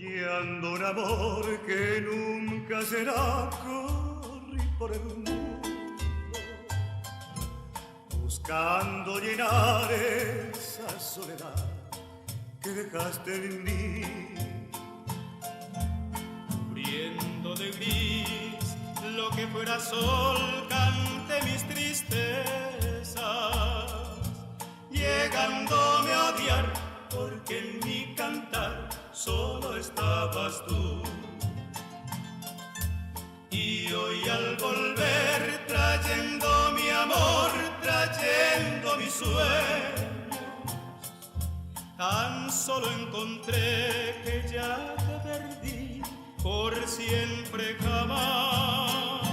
Soñando un amor que nunca será, corrí por el mundo, buscando llenar esa soledad que dejaste en mí. Cubriendo de gris lo que fuera sol, canté mis tristezas, llegándome a odiar, porque en mi cantar solo estabas tú. Y hoy al volver trayendo mi amor, trayendo mis sueños, tan solo encontré que ya te perdí por siempre jamás.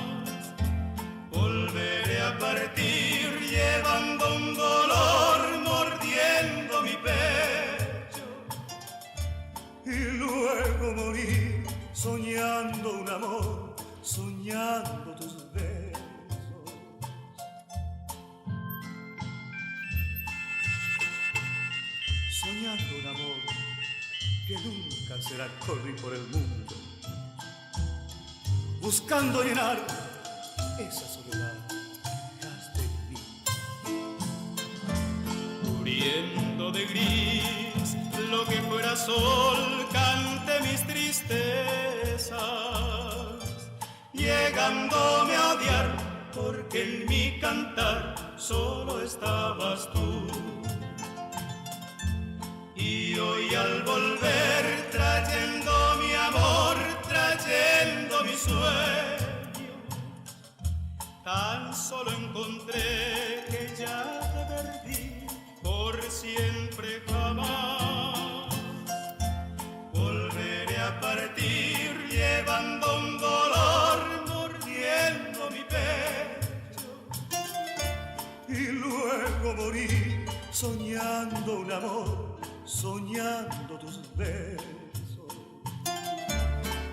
Volveré a partir llevando un dolor, mordiendo mi pecho, y luego morir soñando un amor, soñando tus besos. Soñando un amor que nunca será, corrí por el mundo, buscando llenar esa soledad que dejaste en mí. Cubriendo de gris lo que fuera sol, canté mis tristezas, llegándome a odiar, porque en mi cantar solo estabas tú. Y hoy al volver trayendo mi amor, trayendo mis sueños, tan solo encontré que ya te perdí por siempre jamás. Volveré a partir llevando un dolor, mordiendo mi pecho, y luego morir soñando un amor, soñando tus besos.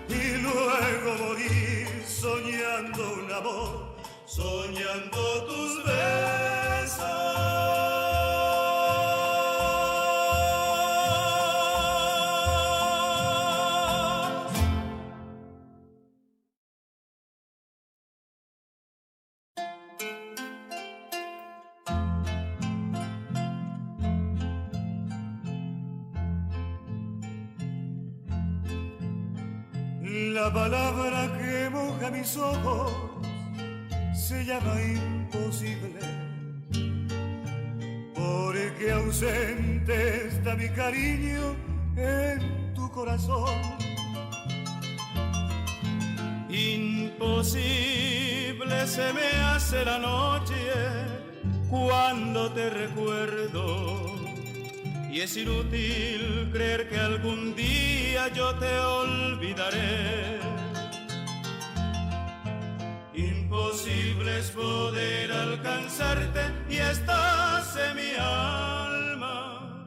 Y luego morir soñando un amor, soñando tus besos. La palabra que moja mis ojos se llama imposible, porque ausente está mi cariño en tu corazón. Imposible se me hace la noche cuando te recuerdo, y es inútil creer que algún día yo te olvidaré. Imposible es poder alcanzarte y estás en mi alma,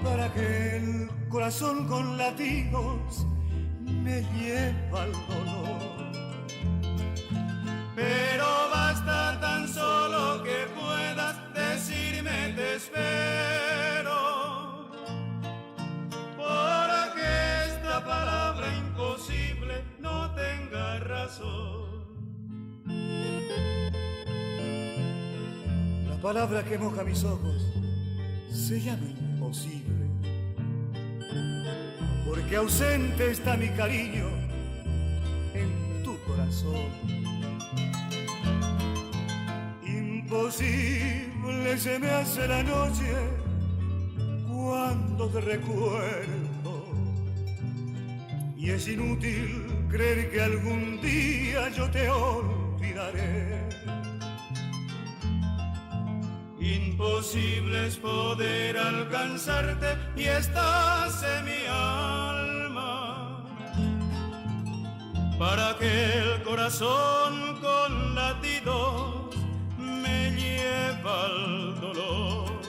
para que el corazón con latidos me lleva al dolor. Pero basta tan solo que puedas decirme te espero, para que esta palabra imposible no tenga razón. La palabra que moja mis ojos se llama imposible, porque ausente está mi cariño en tu corazón. Imposible se me hace la noche cuando te recuerdo, y es inútil creer que algún día yo te olvidaré. Imposible es poder alcanzarte y estás en mi alma, para que el corazón con latidos me lleva al dolor.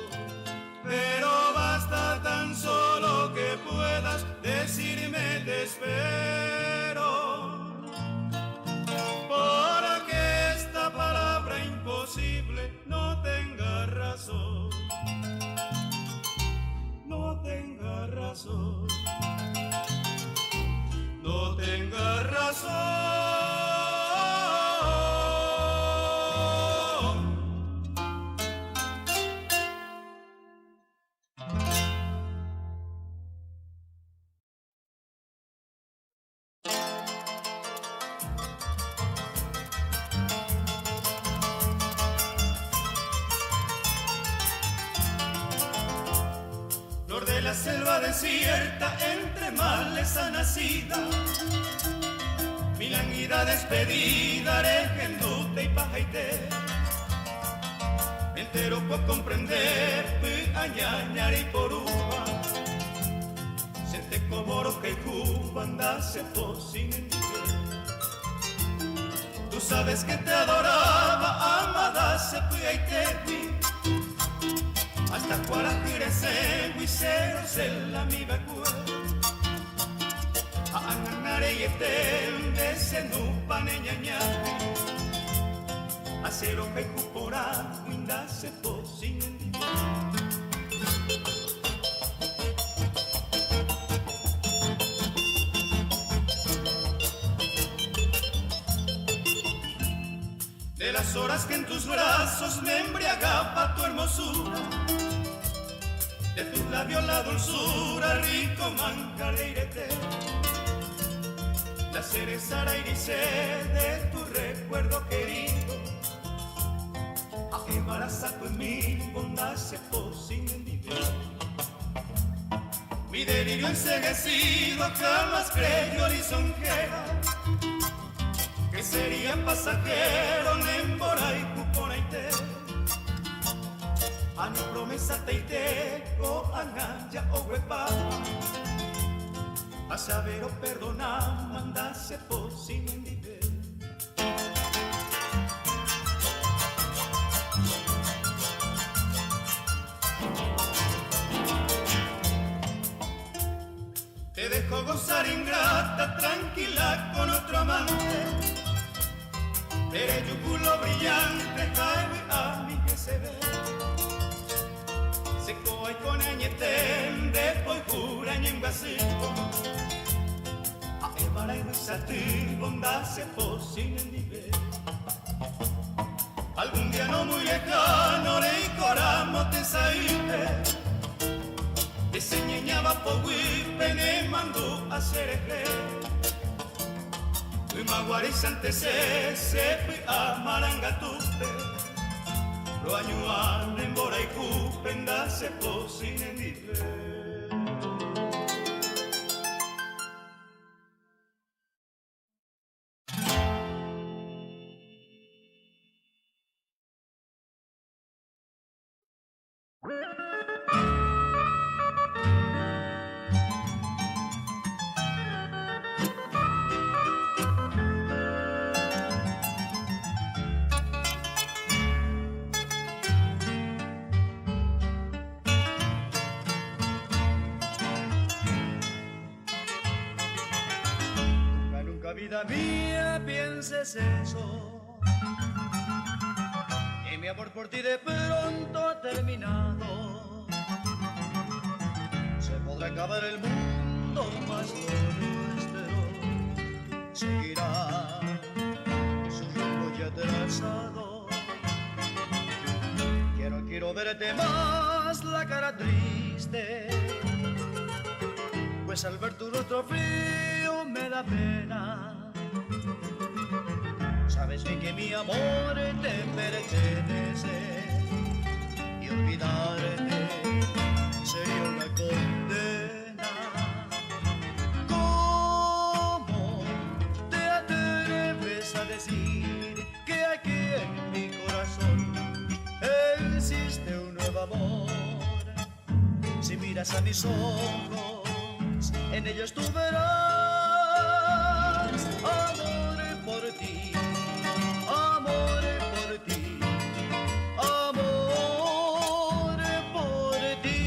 Pero basta tan solo que puedas decirme te espero, para que esta palabra imposible no tenga razón, no tenga razón. la selva desierta, entre maleza nacida, mi languida despedida, arejenduta y pajaité. Entero por comprender, añañar y poruba, se te coboro que Cuba andase por sin entender. Tú sabes que te adoraba, amada se puyaitevi, hasta cuara crece, huisero se la mi vacua. A anganare y etel, de senupa neñañavi, acero que cupora, se po sin entender. De las horas que en tus brazos me embriagaba tu hermosura, de tus labios la dulzura, rico mancareirete, la cereza irisé de tu recuerdo querido. Embarazato en mi bondad se sin envidiar. Mi delirio enceguecido jamás creyó lisonjera, que sería pasajero nembora y cuponaite. A mi promesa teiteco, anaya o huepa, a saber o perdonar, mandase por sin envidiar. Te dejo gozar ingrata, tranquila con otro amante. Eres tu culo brillante, cae a mí que se ve. Se coa y con añeten, después jura y en vacío. A Evara y Rizati, bondad se por sin el nivel. Algún día no muy lejano, le y coramo te saíste. Diseñaba por Wipe, me mandó a hacer el y maguarizante se fui a Marangatupe. Lo añuan en Bora y Cupenda se sin en nivel. Vida mía, pienses eso, que mi amor por ti de pronto ha terminado. Se podrá acabar el mundo, mas lo nuestro seguirá su rumbo ya trazado. Quiero verte más la cara triste, pues al ver tu rostro frío me da pena. Sabes bien que mi amor te pertenece y olvidarte sería una condena. ¿Cómo te atreves a decir que aquí en mi corazón existe un nuevo amor? Si miras a mis ojos, en ellos tú verás amor por ti, amor por ti, amor por ti.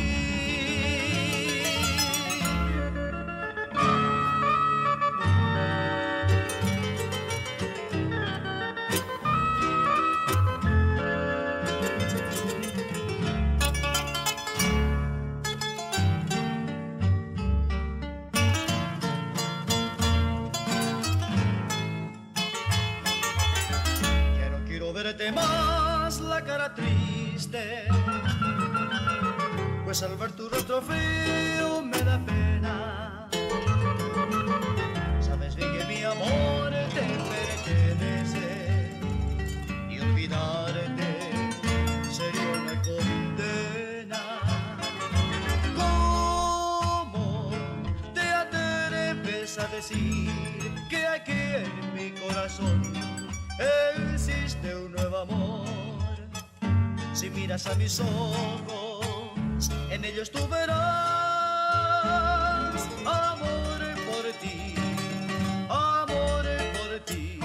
Más la cara triste, pues al ver tu rostro frío me da pena. Sabes bien que mi amor te pertenece y olvidarte sería una condena. atreves a decir que aquí en mi corazón existe un nuevo amor. Si miras a mis ojos, en ellos tú verás amor por ti, amor por ti,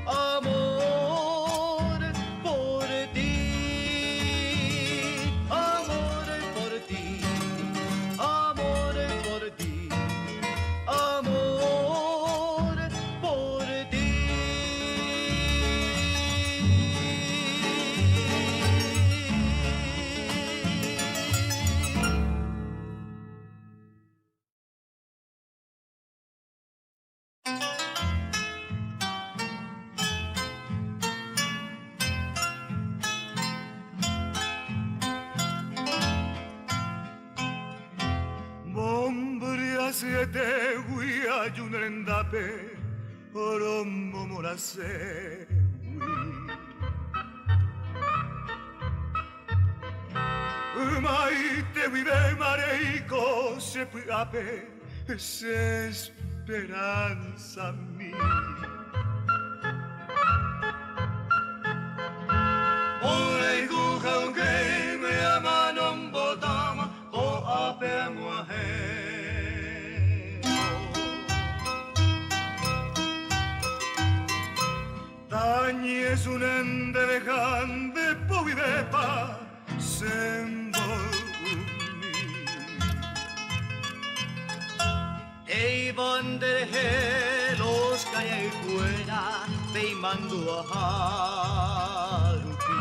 amor por ti, amor por ti, amor por ti, amor por ti. Siete guiayunrendape orombo morase maite vive mareiko sepuape se esperanza mía. Oi kuhau ke me amanon botama o ape muahe. Tagni es un ende vejande povidepa sembolumi. Ei bandeje los kaya fuera beimando a harupi.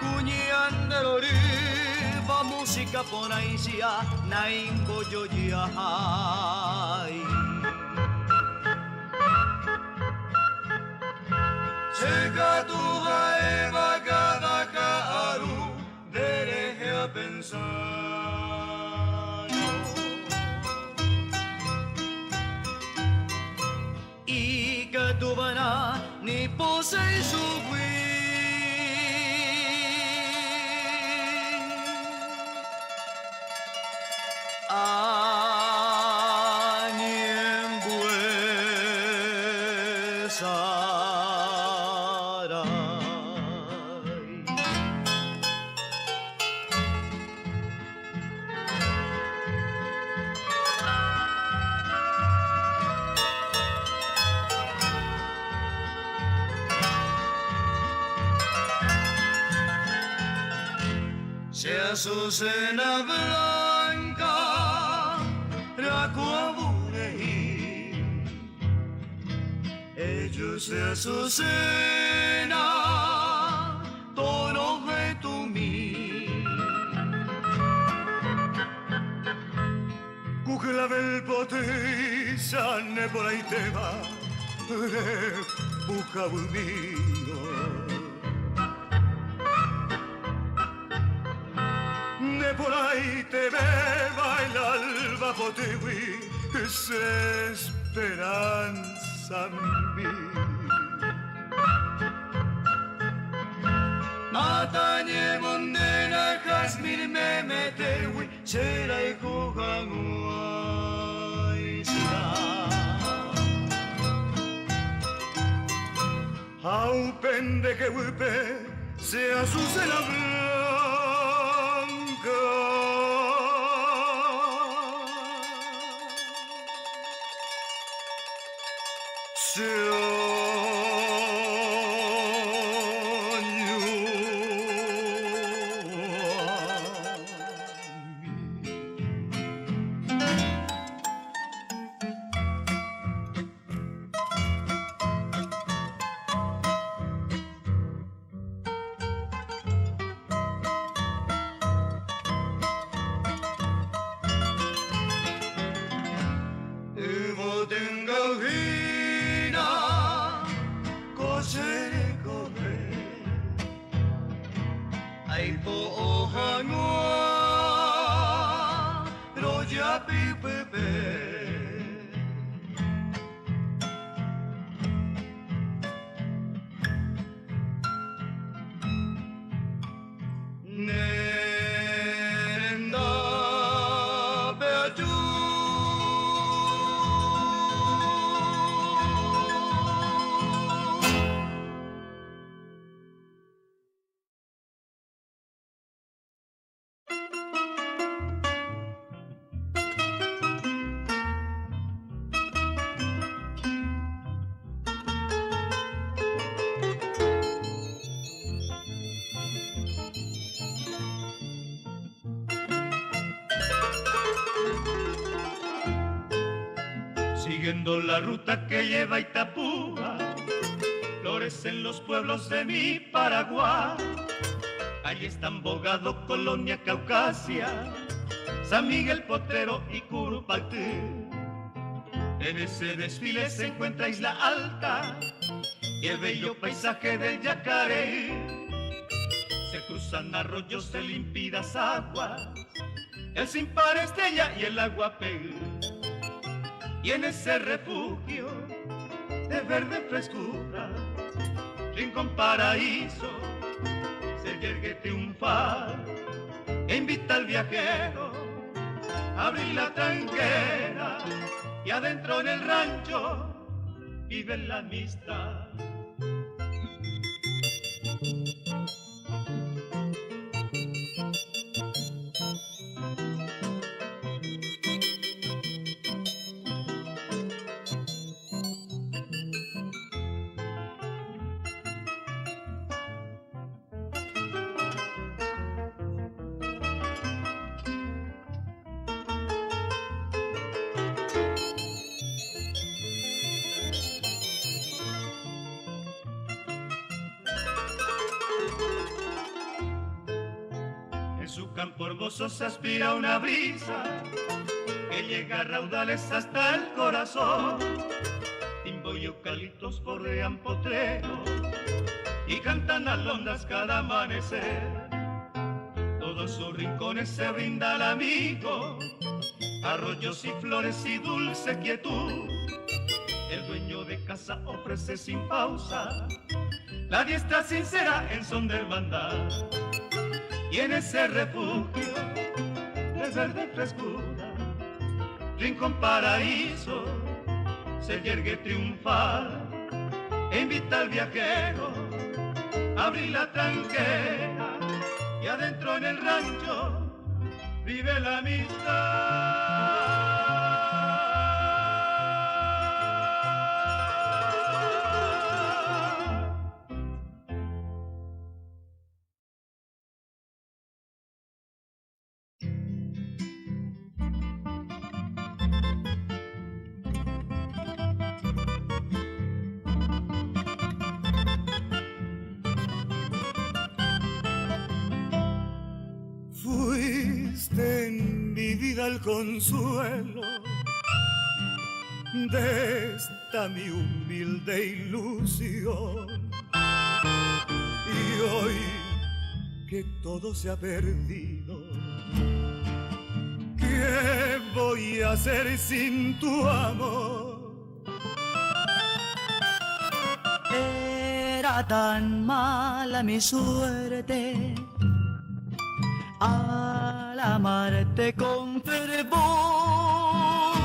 Cuñiandero riba música por aisia naimbo yo hai. Seka tu eva cada karu dereje a pensar. Y que tu vana ni pose su Azucena blanca, Racuabuneí. Ellos se azucena, tono de tu mí. Cucla del pote, sane por ahí te va, busca mío. Por ahí te ve bailar bajo tiwi, es esperanza mía. Matañe mondena jasmir me metewi, será y juganuaisla. A un pendeje huipe se azucena blanca. Nerenda Siguiendo la ruta que lleva a Itapúa, florecen los pueblos de mi Paraguay. Allí están Bogado, Colonia, Caucasia, San Miguel, Potrero y Curupaytí. En ese desfile se encuentra Isla Alta y el bello paisaje del Yacaré. Se cruzan arroyos de límpidas aguas, el sin par Estella y el Aguapé. Y en ese refugio de verde frescura, rincón paraíso, se yergue triunfal e invita al viajero a abrir la tranquera, y adentro en el rancho vive la amistad. Campo hermoso se aspira una brisa que llega a raudales hasta el corazón. Timbo y eucaliptos bordean Potrero y cantan alondras cada amanecer. Todos sus rincones se brinda al amigo, arroyos y flores y dulce quietud. El dueño de casa ofrece sin pausa la diestra sincera en son de hermandad. Y en ese refugio de verde frescura, rincón paraíso, se yergue triunfal e invita al viajero a abrir la tranquera, y adentro en el rancho vive la amistad. Fuiste en mi vida el consuelo de esta mi humilde ilusión, y hoy que todo se ha perdido, ¿qué voy a hacer sin tu amor? Era tan mala mi suerte al amarte con fervor.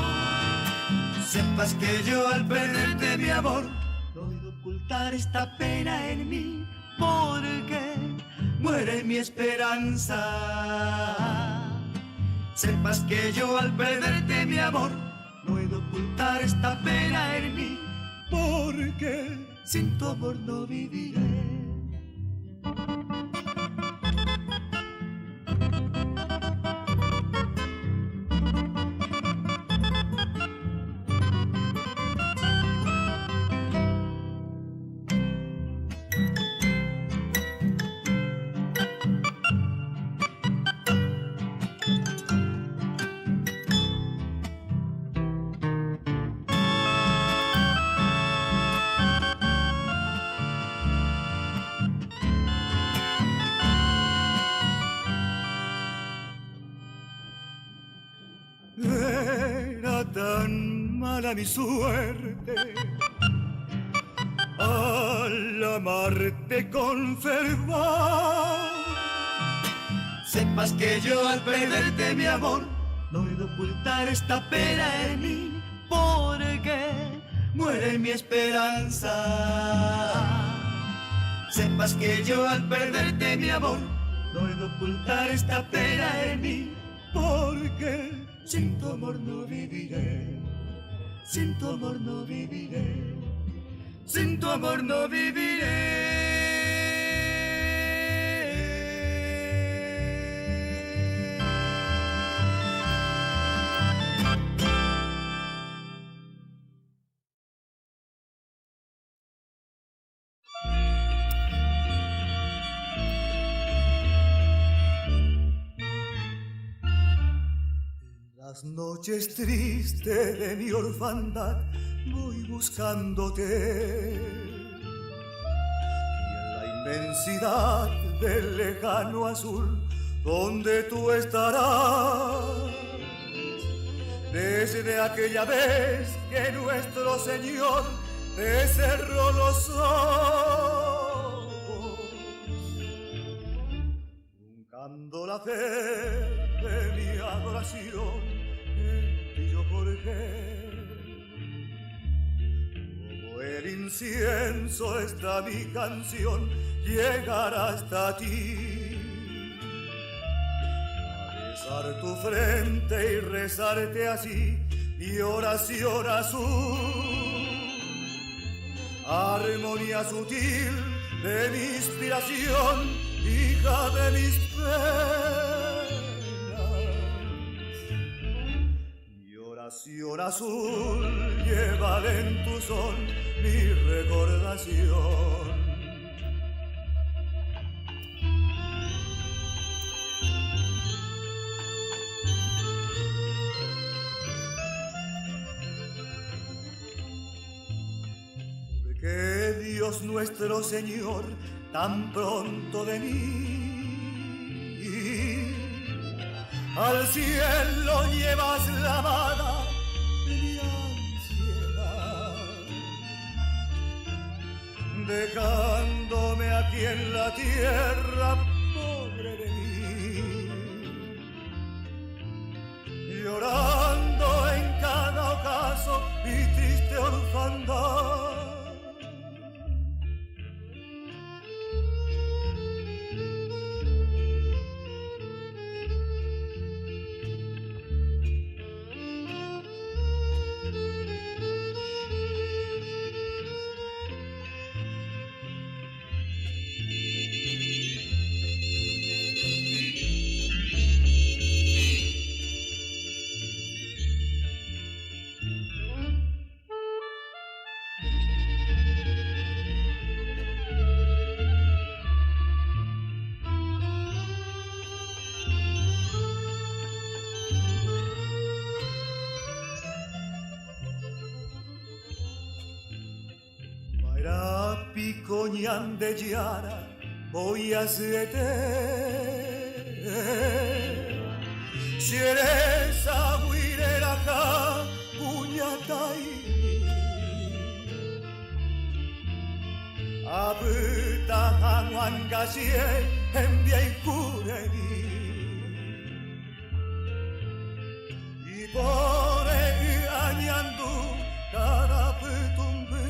Sepas que yo al perderte mi amor No he de ocultar esta pena en mí, porque muere mi esperanza. Sepas que yo al perderte mi amor No he de ocultar esta pena en mí, porque sin tu amor no viviré. era tan mala mi suerte al amarte con fervor. Sepas que yo al perderte mi amor No he de ocultar esta pena en mí, porque muere mi esperanza. Sepas que yo al perderte mi amor No he de ocultar esta pena en mí, porque sin tu amor no viviré. Sin tu amor no viviré. Sin tu amor no viviré. Las noches tristes de mi orfandad voy buscándote, y en la inmensidad del lejano azul donde tú estarás, desde aquella vez que nuestro Señor te cerró los ojos, truncando la fe de mi adoración en ti yo forjé. Como el incienso está mi canción, llegar hasta ti, besar tu frente y rezarte así, mi oración azul, armonía sutil de mi inspiración, hija de mis penas. Mi oración azul lleva en tu son mi recordación. Que Dios nuestro Señor tan pronto de mí al cielo llevas la amada de mi ansiedad, dejándome aquí en la tierra pobre de mí, llorando en cada ocaso mi triste orfandad. Picoñán de Yara voy a sete, Xereza huireraja puñatay, abuta hanguan gasie envia y cureri, y por el añandu cada putumbe.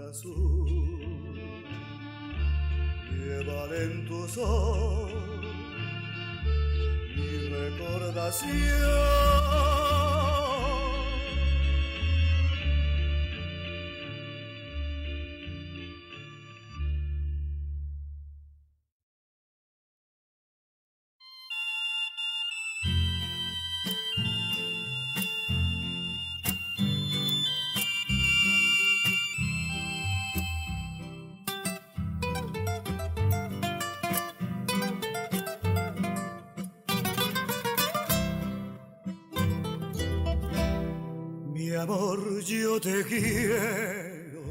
Azul, lleva en tu sol mi recordación. Mi amor, yo te quiero.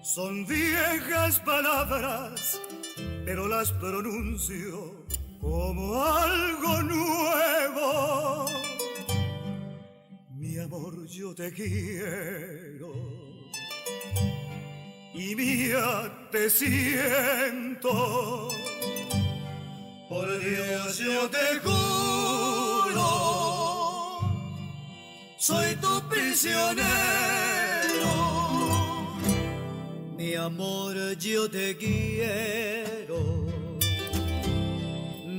Son viejas palabras, pero las pronuncio como algo nuevo. Mi amor, yo te quiero. Y mía te siento. Por Dios, yo te juro. Soy tu prisionero, mi amor, yo te quiero.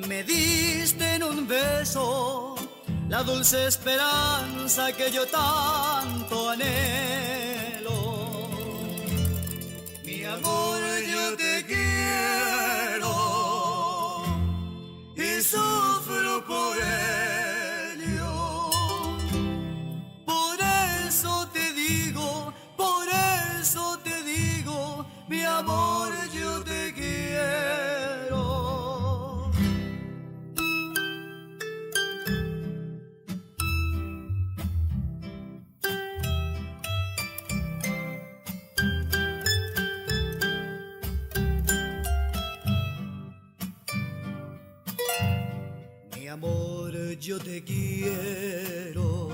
Me diste en un beso la dulce esperanza que yo tanto anhelo. Mi amor, yo te quiero y sufro por él. Mi amor, yo te quiero. yo te quiero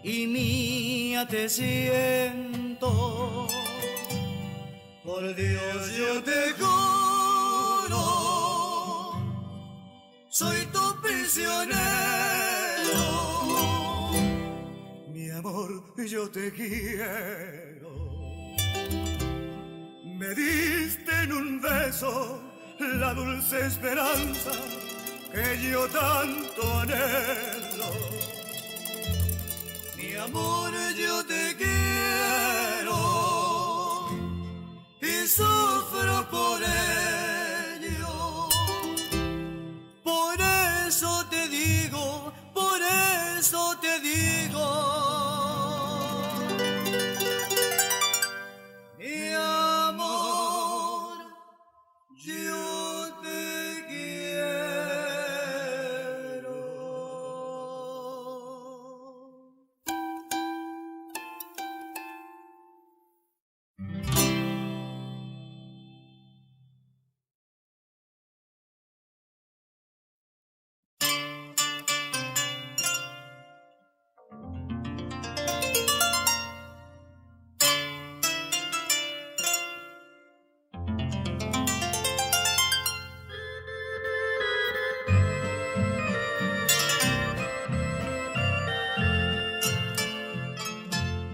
y mía te siento. Por Dios yo te juro, soy tu prisionero. Mi amor, yo te quiero. Me diste en un beso la dulce esperanza que yo tanto anhelo. Mi amor, yo te quiero y sufro por ello. Por eso te digo, por eso te digo. Mi amor, yo te quiero.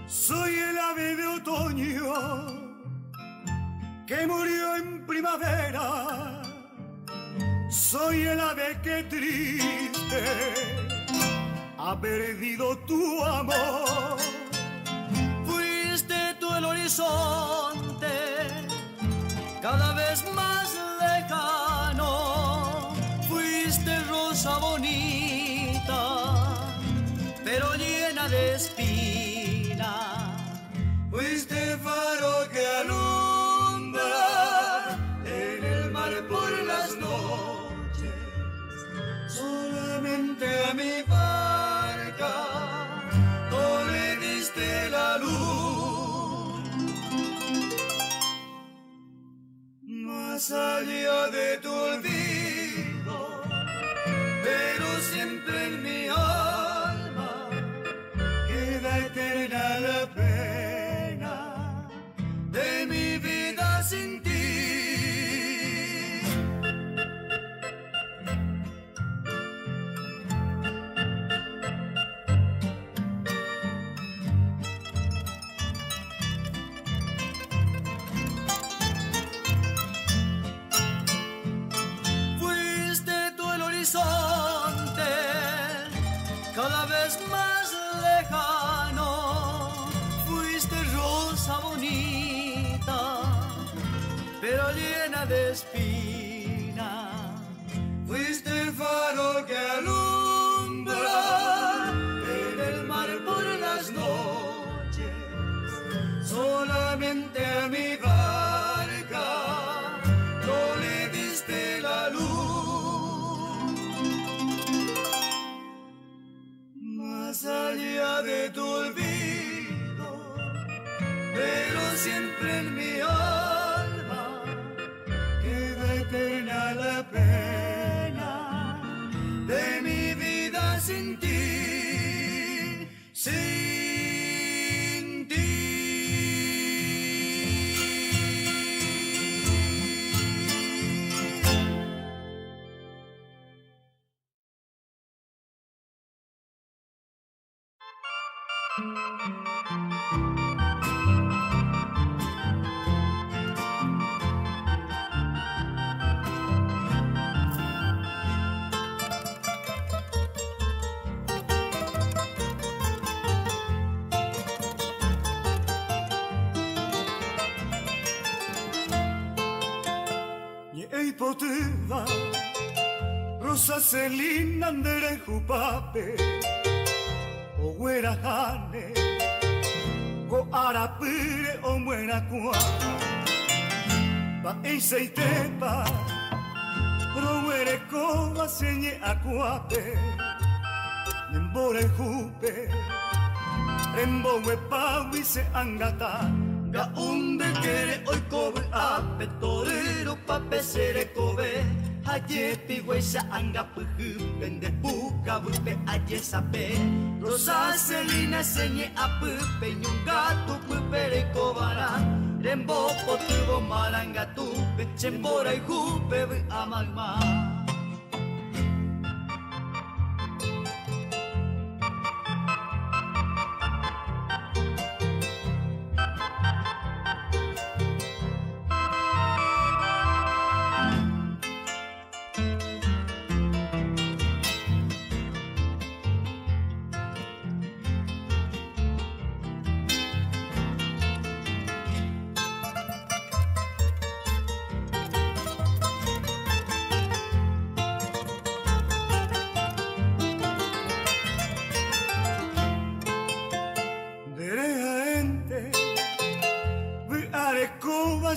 Soy el ave de otoño que murió en primavera. Soy el ave que triste ha perdido tu amor. Fuiste tú el horizonte cada vez más lejano. Fuiste rosa bonita, pero llena de espina. Fuiste faro que alumbra en el mar por las noches. Solamente a mi barca tú le diste la luz. Más allá de tu olvido, pero siempre en mi alma queda eterna la pena de mi vida sin ti. Fuiste tú el horizonte cada vez más lejano. Fuiste rosa bonita, pero llena de espina. Fuiste faro que alumbra en el mar por las noches. Solamente a mi barca no le diste la luz. Más allá de tu olvido, pero siempre en mi alma queda eterna la pena de mi vida sin ti, sin ti. Ei potiva Rosa Celina andere jupape O güera jane Go arapire o muera kua Ba eiseitepa Pro muere koa senye akuape Nembore jupe Rembowe pawi se angata Ga umbe kere oi kobe ape torero pape sere kobe Aye pigüesa anga puju pende buka bupe aye sape Rosa selina senye apupe nyungatu pupere kobara Rembo potubo maranga tupe chembora y jupe amagma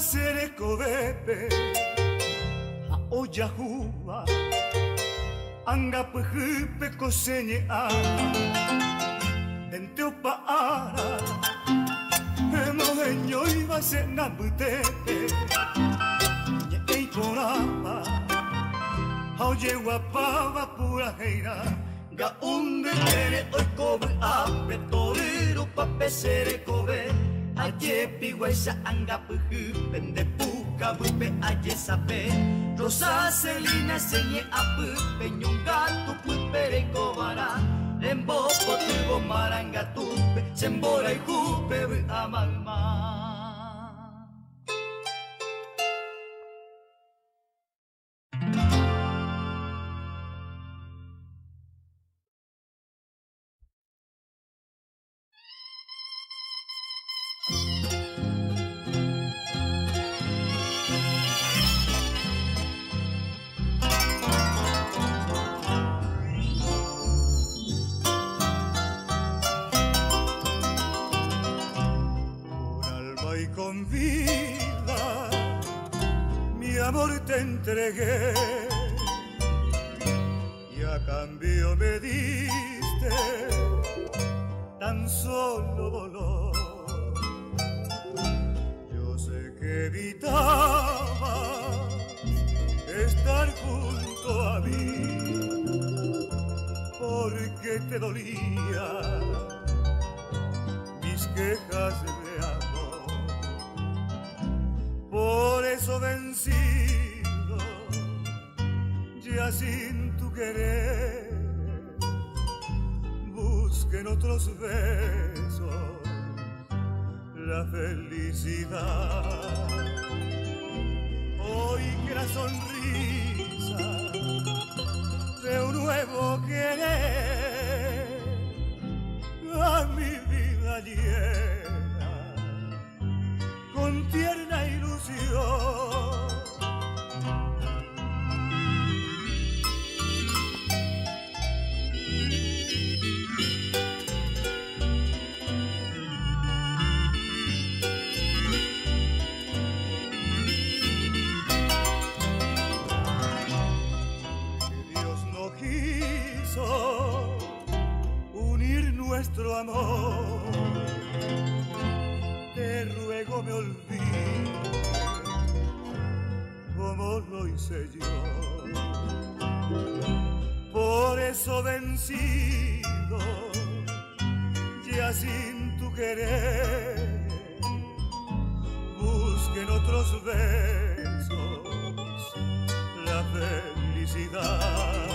Serekobepe Aoyahuba Anga pujupe kosenye Dente opa ara Mojeño iba se nambutete Nye eikoraba Aoye guapaba pura heira Ga unde tere oikobu ape Torero pape serekobe Aye pigüesa anga puju pende puka bupe aye sape Rosa selina senye apupe nyungatu pupere kobara Rembo potubo maranga tupe chembora y jupe bu amagma Con vida mi amor te entregué y a cambio me diste tan solo dolor. Yo sé que evitabas estar junto a mí porque te dolía mis quejas de amor. Por eso vencido, ya sin tu querer, busquen otros besos la felicidad. Hoy que la sonrisa de un nuevo querer a mi vida llena con tierna ilusión. Unir nuestro amor, te ruego me olvides como lo hice yo. Por eso vencido, ya sin tu querer, busquen otros besos la felicidad.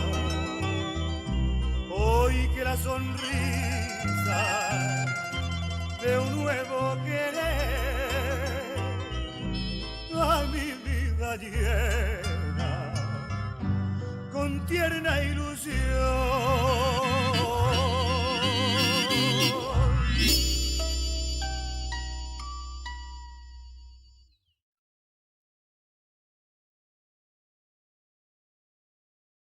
Hoy que la sonrisa de un nuevo querer a mi vida llena con tierna ilusión.